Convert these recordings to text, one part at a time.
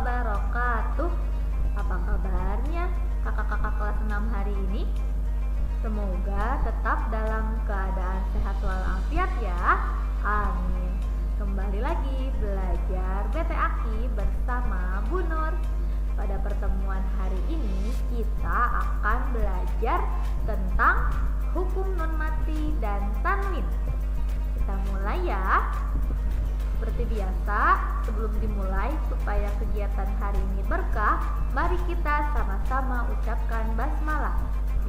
wabarakatuh. Apa kabarnya kakak-kakak kelas 6 hari ini? Semoga tetap dalam keadaan sehat walafiat ya. Amin. Kembali lagi belajar BTAKI bersama Bu Nur. Pada pertemuan hari ini kita akan belajar tentang hukum nun mati dan tanwin. Kita mulai ya. Seperti biasa, sebelum dimulai supaya kegiatan hari ini berkah, mari kita sama-sama ucapkan basmalah.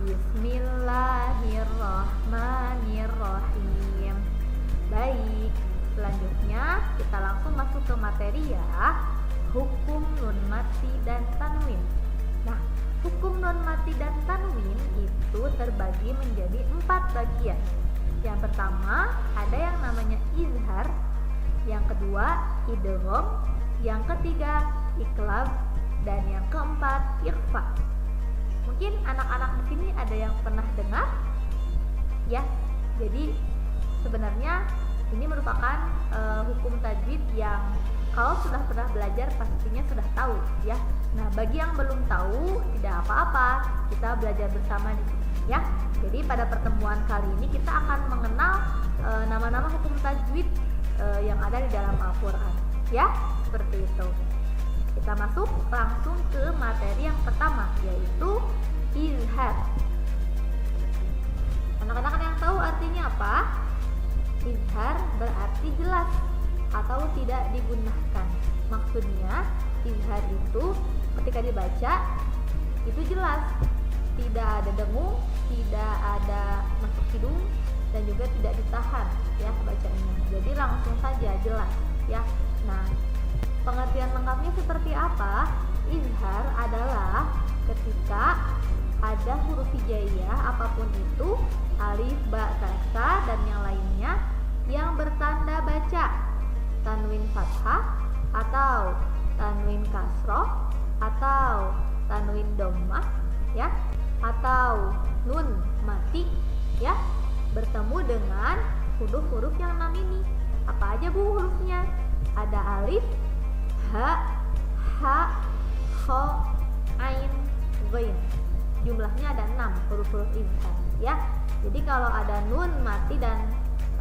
Bismillahirrahmanirrahim. Baik, selanjutnya kita langsung masuk ke materi ya. Hukum nun mati dan tanwin. Nah, hukum nun mati dan tanwin itu terbagi menjadi 4 bagian. Yang pertama ada yang namanya izhar, yang kedua idgham, yang ketiga iqlab, dan yang keempat ikhfa. Mungkin anak-anak di sini ada yang pernah dengar ya. Jadi sebenarnya ini merupakan hukum tajwid yang kalau sudah pernah belajar pastinya sudah tahu ya. Nah, bagi yang belum tahu tidak apa-apa, kita belajar bersama di sini ya. Jadi pada pertemuan kali ini kita akan mengenal nama-nama hukum tajwid yang ada di dalam Al-Quran ya, seperti itu. Kita masuk langsung ke materi yang pertama, yaitu izhar. Anak-anak yang tahu artinya apa? Izhar berarti jelas atau tidak digunakan. Maksudnya izhar itu ketika dibaca itu jelas, tidak ada dengung, tidak ada masuk hidung, dan juga tidak ditahan ya bacanya. Jadi langsung saja jelas ya. Nah, pengertian lengkapnya seperti apa? Izhar adalah ketika ada huruf hijaiyah apapun itu, alif, ba, ta, sa, dan yang lainnya yang bertanda baca tanwin fathah atau tanwin kasroh atau tanwin dhammah ya, atau nun mati ya, bertemu dengan huruf-huruf yang 6 ini. Apa aja Bu hurufnya? Ada alif, ha, kho, ain, ghain. Jumlahnya ada 6 huruf-huruf izhar ya. Jadi kalau ada nun mati dan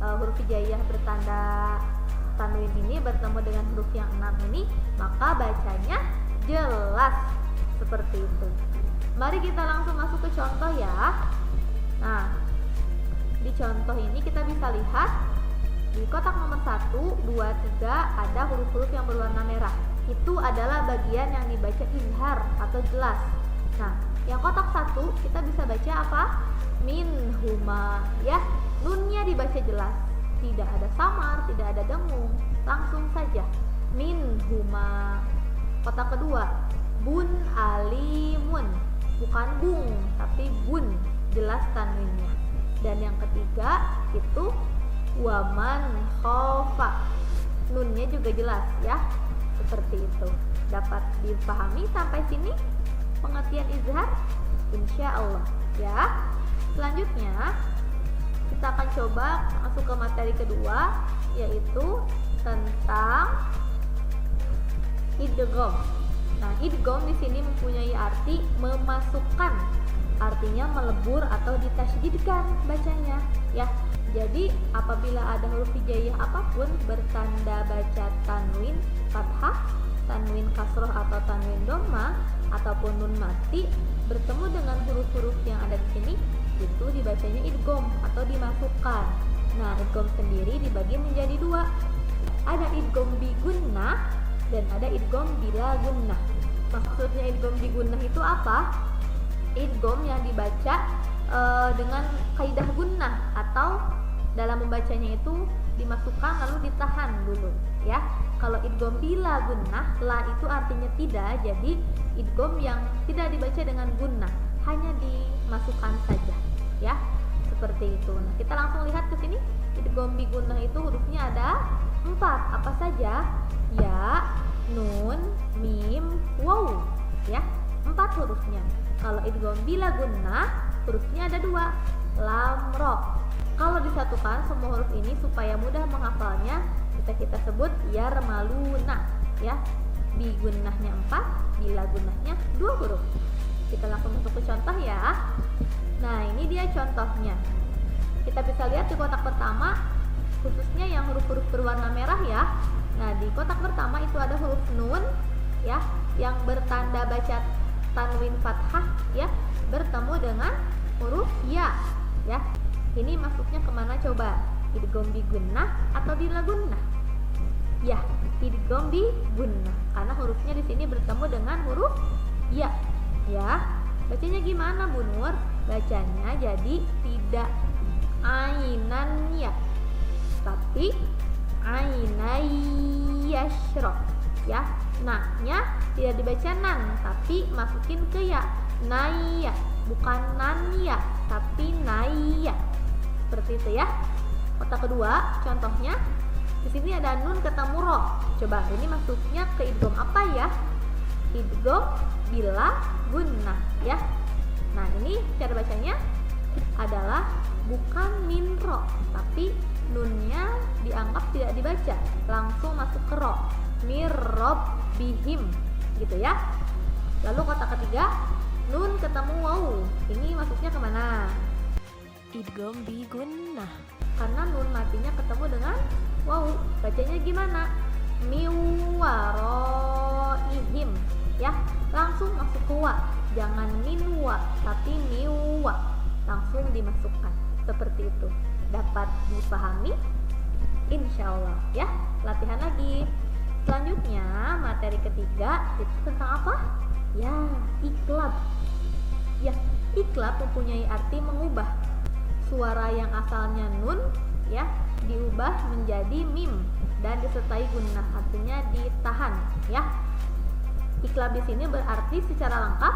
huruf hijaiyah bertanda tanwin ini bertemu dengan huruf yang 6 ini, maka bacanya jelas seperti itu. Mari kita langsung masuk ke contoh ya. Nah, di contoh ini kita bisa lihat di kotak nomor 1, 2, 3 ada huruf-huruf yang berwarna merah. Itu adalah bagian yang dibaca izhar atau jelas. Nah, yang kotak 1 kita bisa baca apa? Min huma ya. Nunnya dibaca jelas, tidak ada samar, tidak ada dengung, langsung saja min huma. Kotak kedua bun alimun, bukan bung tapi bun, jelas tanwinnya. Dan yang ketiga itu waman khofa, nunnya juga jelas ya, seperti itu. Dapat dipahami sampai sini pengertian izhar? Insya Allah ya. Selanjutnya kita akan coba masuk ke materi kedua, yaitu tentang idgham. Nah, idgham di sini mempunyai arti memasukkan, artinya melebur atau ditasydidkan bacanya ya. Jadi apabila ada huruf hijaiyah apapun bertanda baca tanwin fathah, tanwin kasroh atau tanwin dhammah ataupun nun mati bertemu dengan huruf-huruf yang ada di sini, itu dibacanya idgham atau dimasukkan. Nah, idgham sendiri dibagi menjadi 2. Ada idgham bi gunnah dan ada idgham bila gunnah. Maksudnya idgham bi gunnah itu apa? Idgham yang dibaca dengan kaidah gunnah atau dalam membacanya itu dimasukkan lalu ditahan dulu ya. Kalau idgham bila gunnah, la itu artinya tidak, jadi idgham yang tidak dibaca dengan gunnah, hanya dimasukkan saja ya, seperti itu. Nah, kita langsung lihat ke sini. Idgham bi gunnah itu hurufnya ada 4. Apa saja? Ya, nun, mim, waw ya, 4 hurufnya. Kalau idgham bila gunnah hurufnya ada 2, lam, ro. Kalau disatukan semua huruf ini supaya mudah menghafalnya, kita sebut yarmaluna ya. bi gunnahnya 4, bila gunnahnya 2 huruf. Kita langsung masuk ke contoh ya. Nah, ini dia contohnya. Kita bisa lihat di kotak pertama, khususnya yang huruf-huruf berwarna merah ya. Nah, di kotak pertama itu ada huruf nun ya, yang bertanda baca tanwin fathah ya, bertemu dengan huruf ya ya. Ini masuknya kemana coba? Idgham bi gunnah atau bila gunnah? Ya, idgham bi gunnah karena hurufnya di sini bertemu dengan huruf ya. Ya, bacanya gimana Bu Nur? Bacanya jadi tidak ainan ya, tapi ainayashro ya. Nah-nya tidak dibaca nan, tapi masukin ke ya. Naya, bukan nan ya, tapi naya. Seperti itu ya. Kotak kedua, contohnya di sini ada nun ketemu ro. Coba ini masuknya ke idgham apa ya? Idgham bila gunnah ya. Nah, ini cara bacanya adalah bukan min ro, tapi nunnya dianggap tidak dibaca, langsung masuk ke ro. Mirrobbihim gitu ya. Lalu kotak ketiga, nun ketemu waw. Ini masuknya kemana? Idgham bi gunnah. Karena nun matinya ketemu dengan waw. Bacanya gimana? Miwaroihim ya. Langsung masuk ke wa. Jangan minwa, tapi miwa. Langsung dimasukkan. Seperti itu. Dapat dipahami? Insya Allah ya. Latihan lagi. Selanjutnya materi ketiga itu tentang apa? Ya, iklab. Ya, iklab mempunyai arti mengubah suara yang asalnya nun ya, diubah menjadi mim dan disertai gunnah, artinya ditahan ya. Iklab di sini berarti secara lengkap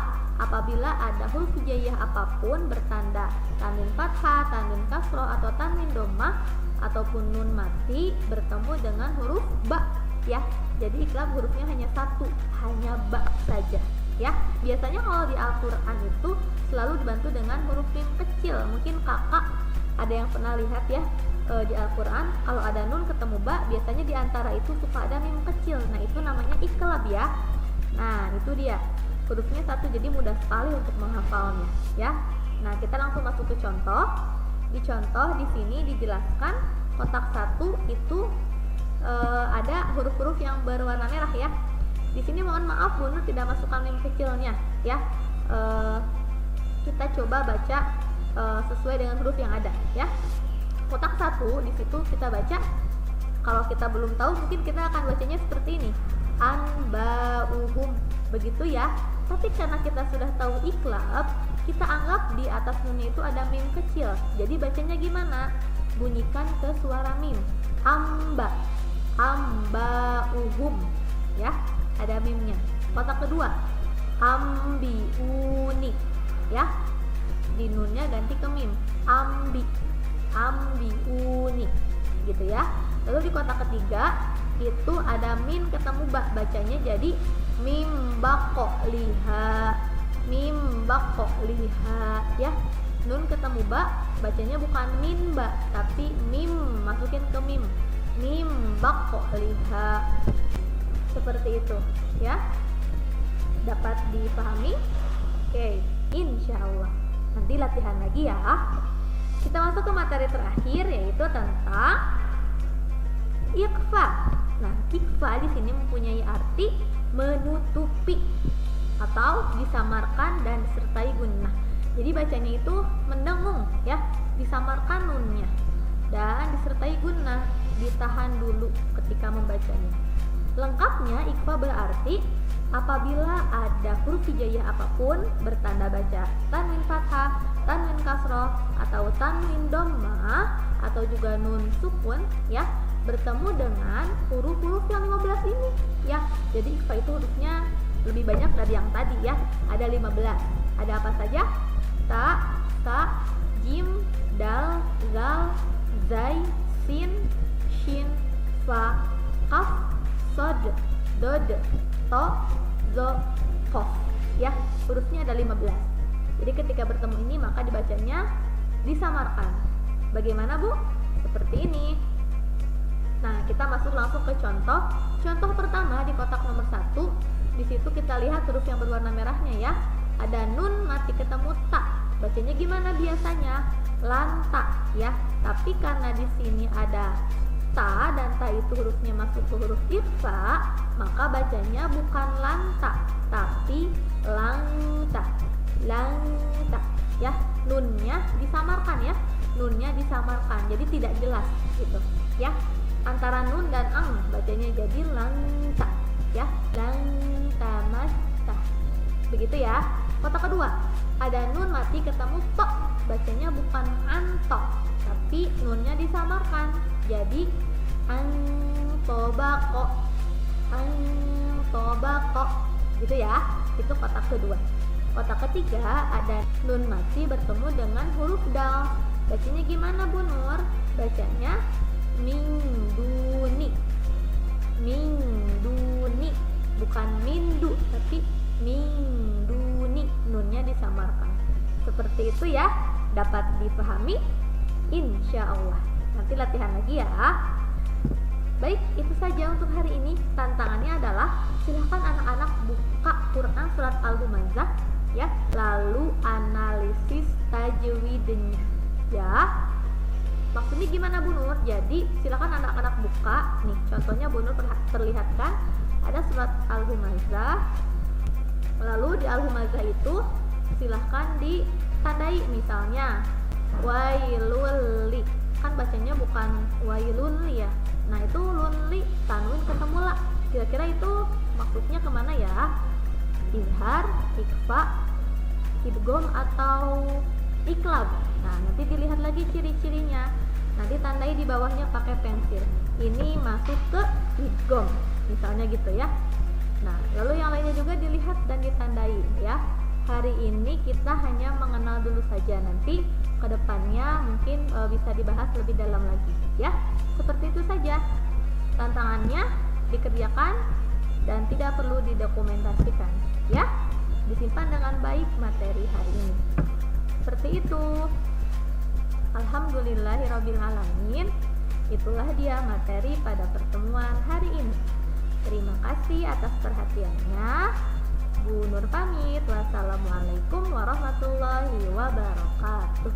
apabila ada huruf hijaiyah apapun bertanda tanwin fathah, tanwin kasroh atau tanwin dhammah ataupun nun mati bertemu dengan huruf ba ya. Jadi iklab hurufnya hanya satu, hanya ba saja ya. Biasanya kalau di Al-Qur'an itu selalu dibantu dengan huruf mim kecil. Mungkin kakak ada yang pernah lihat ya, di Al-Qur'an kalau ada nun ketemu ba biasanya di antara itu suka ada mim kecil. Nah, itu namanya iklab ya. Nah, itu dia. Hurufnya satu, jadi mudah sekali untuk menghafalnya ya. Nah, kita langsung masuk ke contoh. Di contoh di sini dijelaskan kotak satu itu ada huruf-huruf yang berwarna merah ya. Di sini mohon maaf Bu Nur tidak masukkan mim kecilnya ya. Kita coba baca sesuai dengan huruf yang ada ya. Kotak satu di situ kita baca. Kalau kita belum tahu mungkin kita akan bacanya seperti ini. Anba'uhum begitu ya. Tapi karena kita sudah tahu iklab, kita anggap di atas nunnya itu ada mim kecil. Jadi bacanya gimana? Bunyikan ke suara mim. Amba, amba'uhum ya, ada mimnya. Kotak kedua, ambiuni ya, di nunnya ganti ke mim. Ambi, ambiuni gitu ya. Lalu di kotak ketiga itu ada min ketemu ba, bacanya jadi mimbako liha, mimbako liha ya. Nun ketemu ba, bacanya bukan min ba, tapi mim, masukin ke mim. Mimbako liha. Seperti itu ya. Dapat dipahami? Oke, insya Allah. Nanti latihan lagi ya. Kita masuk ke materi terakhir yaitu tentang ikhfa. Nah, ikhfa di sini mempunyai arti menutupi atau disamarkan dan disertai gunnah. Jadi bacanya itu mendengung ya, disamarkan nunnya dan disertai gunnah, ditahan dulu ketika membacanya. Lengkapnya ikhfa berarti apabila ada huruf hijaiyah apapun bertanda baca tanwin fathah, tanwin kasroh atau tanwin dhammah atau juga nun sukun ya, bertemu dengan huruf-huruf yang 15 ini ya. Jadi ikhfa itu hurufnya lebih banyak dari yang tadi ya, ada 15. Ada apa saja? Ta, sa, jim, dal, zal, zai, sin, shin, fa, qaf, sod, dod, to, zo, kof ya. Hurufnya ada 15. Jadi ketika bertemu ini maka dibacanya disamarkan. Bagaimana Bu? Seperti ini. Nah, kita masuk langsung ke contoh. Contoh pertama di kotak nomor 1. Di situ kita lihat huruf yang berwarna merahnya ya. Ada nun mati ketemu ta. Bacanya gimana biasanya? Lanta ya. Tapi karena di sini ada ta dan ta itu hurufnya masuk ke huruf ikhfa, maka bacanya bukan lanta tapi langta. Langta ya. Nunnya disamarkan ya. Nunnya disamarkan. Jadi tidak jelas gitu ya. Antara nun dan ang bacanya jadi langta ya. Langta masta. Begitu ya. Kotak kedua, ada nun mati ketemu to. Bacanya bukan anto tapi nunnya disamarkan. Jadi antobako. Antobako. Gitu ya. Itu kotak kedua. Kotak ketiga ada nun mati bertemu dengan huruf dal. Bacanya gimana Bu Nur? Bacanya mingduni. Mingduni. Bukan mindu tapi mingduni. Nunnya disamarkan. Seperti itu ya. Dapat dipahami? Insya Allah. Nanti latihan lagi ya. Baik, itu saja untuk hari ini. Tantangannya adalah silahkan anak-anak buka Quran surat Al-Humazah ya, lalu analisis tajwidnya ya. Maksudnya gimana Bu Nur? Jadi silakan anak-anak buka. Nih contohnya Bu Nur perlihatkan ada surat Al-Humazah. Lalu di Al-Humazah itu silahkan ditandai, misalnya wailuli. Kan bacanya bukan wailunli ya. Nah itu lunli tanwin ketemu la. Kira-kira itu maksudnya kemana ya? Izhar, ikhfa, idgham atau iklab. Nah nanti dilihat lagi ciri-cirinya. Nanti tandai di bawahnya pakai pensil. Ini masuk ke idgham, misalnya gitu ya. Nah lalu yang lainnya juga dilihat dan ditandai ya. Hari ini kita hanya mengenal dulu saja. Nanti kedepannya mungkin bisa dibahas lebih dalam lagi ya. Seperti itu saja. Tantangannya dikerjakan dan tidak perlu didokumentasikan ya. Disimpan dengan baik materi hari ini. Seperti itu. Alhamdulillahirrabbilalamin. Itulah dia materi pada pertemuan hari ini. Terima kasih atas perhatiannya. Bu Nur pamit. Wassalamualaikum warahmatullahi wabarakatuh.